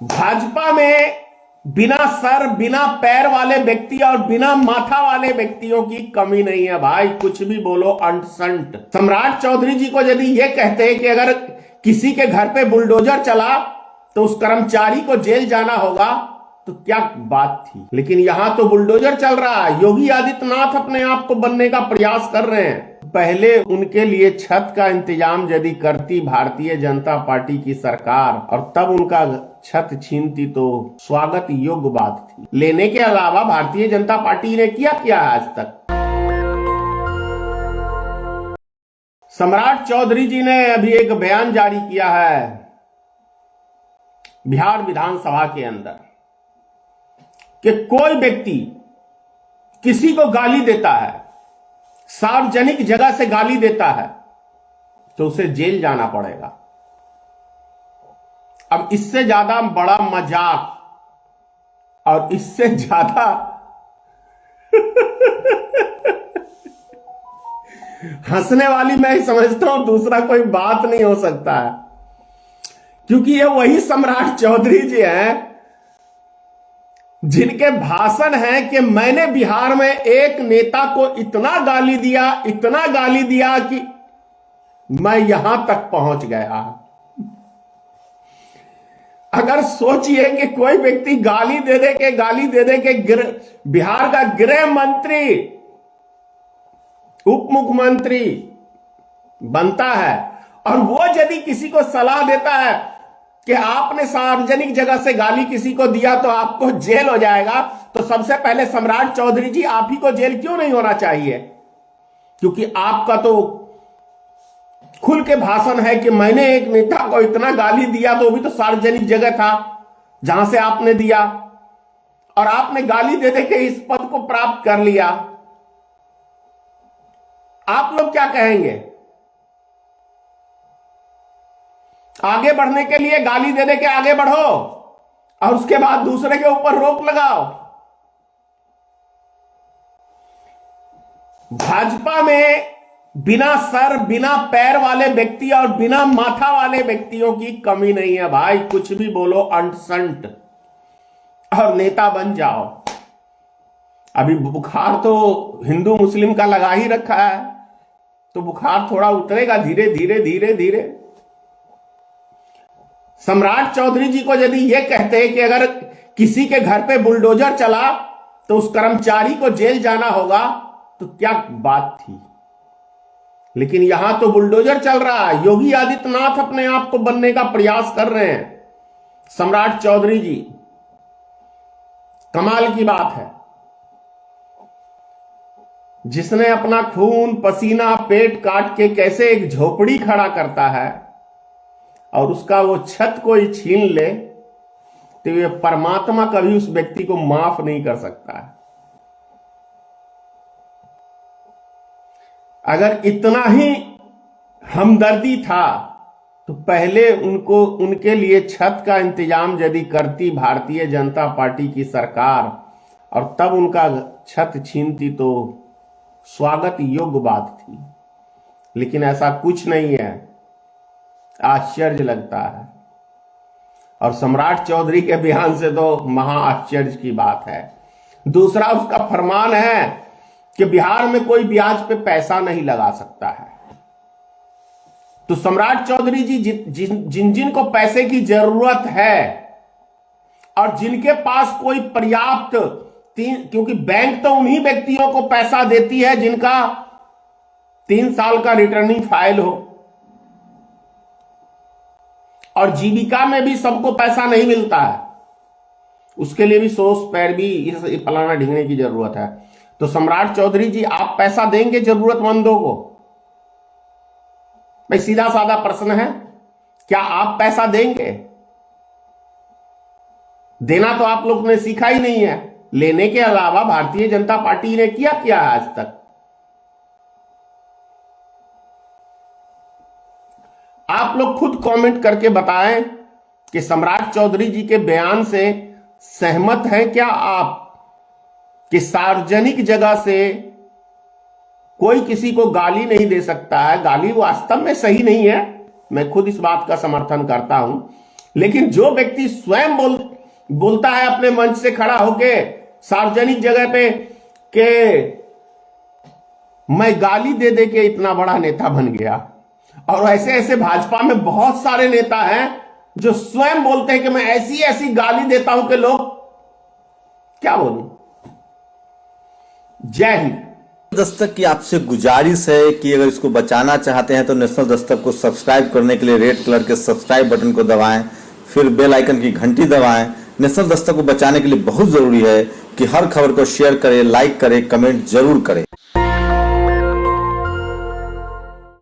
भाजपा में बिना सर बिना पैर वाले व्यक्ति और बिना माथा वाले व्यक्तियों की कमी नहीं है भाई। कुछ भी बोलो अंट संट। सम्राट चौधरी जी को यदि ये कहते हैं कि अगर किसी के घर पे बुलडोजर चला तो उस कर्मचारी को जेल जाना होगा, तो क्या बात थी। लेकिन यहां तो बुलडोजर चल रहा है। योगी आदित्यनाथ अपने आप को बनने का प्रयास कर रहे हैं। पहले उनके लिए छत का इंतजाम यदि करती भारतीय जनता पार्टी की सरकार और तब उनका छत छीनती तो स्वागत योग्य बात थी। लेने के अलावा भारतीय जनता पार्टी ने किया आज तक। सम्राट चौधरी जी ने अभी एक बयान जारी किया है बिहार विधानसभा के अंदर कि कोई व्यक्ति किसी को गाली देता है, सार्वजनिक जगह से गाली देता है, तो उसे जेल जाना पड़ेगा। अब इससे ज्यादा बड़ा मजाक और इससे ज्यादा हंसने वाली मैं समझता हूं दूसरा कोई बात नहीं हो सकता है, क्योंकि ये वही सम्राट चौधरी जी हैं जिनके भाषण है कि मैंने बिहार में एक नेता को इतना गाली दिया कि मैं यहां तक पहुंच गया। अगर सोचिए कि कोई व्यक्ति गाली दे दे के बिहार का गृह मंत्री उप मुख्यमंत्री बनता है और वो यदि किसी को सलाह देता है कि आपने सार्वजनिक जगह से गाली किसी को दिया तो आपको जेल हो जाएगा, तो सबसे पहले सम्राट चौधरी जी आप ही को जेल क्यों नहीं होना चाहिए? क्योंकि आपका तो खुल के भाषण है कि मैंने एक नेता को इतना गाली दिया, तो वो भी तो सार्वजनिक जगह था जहां से आपने दिया और आपने गाली दे दे के इस पद को प्राप्त कर लिया। आप लोग क्या कहेंगे? आगे बढ़ने के लिए गाली दे दे के आगे बढ़ो और उसके बाद दूसरे के ऊपर रोक लगाओ। भाजपा में बिना सर बिना पैर वाले व्यक्ति और बिना माथा वाले व्यक्तियों की कमी नहीं है भाई। कुछ भी बोलो अंट संट और नेता बन जाओ। अभी बुखार तो हिंदू मुस्लिम का लगा ही रखा है, तो बुखार थोड़ा उतरेगा धीरे धीरे। सम्राट चौधरी जी को यदि ये कहते हैं कि अगर किसी के घर पे बुलडोजर चला तो उस कर्मचारी को जेल जाना होगा, तो क्या बात थी। लेकिन यहां तो बुलडोजर चल रहा है। योगी आदित्यनाथ अपने आप को बनने का प्रयास कर रहे हैं। सम्राट चौधरी जी, कमाल की बात है। जिसने अपना खून पसीना पेट काट के कैसे एक झोपड़ी खड़ा करता है और उसका वो छत कोई छीन ले, तो ये परमात्मा कभी उस व्यक्ति को माफ नहीं कर सकता है। अगर इतना ही हमदर्दी था तो पहले उनके लिए छत का इंतजाम यदि करती भारतीय जनता पार्टी की सरकार और तब उनका छत छीनती तो स्वागत योग्य बात थी। लेकिन ऐसा कुछ नहीं है। आश्चर्य लगता है। और सम्राट चौधरी के बयान से तो महा आश्चर्य की बात है। दूसरा उसका फरमान है कि बिहार में कोई ब्याज पे पैसा नहीं लगा सकता है। तो सम्राट चौधरी जी जिन को पैसे की जरूरत है और जिनके पास कोई पर्याप्त, क्योंकि बैंक तो उन्हीं व्यक्तियों को पैसा देती है जिनका 3 साल का रिटर्निंग फाइल हो, और जीविका में भी सबको पैसा नहीं मिलता है। उसके लिए भी सोच पैरवी फलाना ढींगने की जरूरत है। तो सम्राट चौधरी जी, आप पैसा देंगे जरूरतमंदों को? भाई सीधा साधा प्रश्न है, क्या आप पैसा देंगे? देना तो आप लोग ने सीखा ही नहीं है। लेने के अलावा भारतीय जनता पार्टी ने किया आज तक? आप लोग खुद कमेंट करके बताएं कि सम्राट चौधरी जी के बयान से सहमत हैं क्या आप कि सार्वजनिक जगह से कोई किसी को गाली नहीं दे सकता है? गाली वास्तव में सही नहीं है, मैं खुद इस बात का समर्थन करता हूं लेकिन जो व्यक्ति स्वयं बोलता है अपने मंच से खड़ा होके सार्वजनिक जगह पे कि मैं गाली दे दे के इतना बड़ा नेता बन गया, और ऐसे ऐसे भाजपा में बहुत सारे नेता हैं जो स्वयं बोलते हैं कि मैं ऐसी ऐसी गाली देता हूं कि लोग क्या बोलूं। जय हिंद। दस्तक की आपसे गुजारिश है कि अगर इसको बचाना चाहते हैं तो नेशनल दस्तक को सब्सक्राइब करने के लिए रेड कलर के सब्सक्राइब बटन को दबाएं, फिर बेल आइकन की घंटी दबाएं। नेशनल दस्तक को बचाने के लिए बहुत जरूरी है कि हर खबर को शेयर करें, लाइक करें, कमेंट जरूर करें।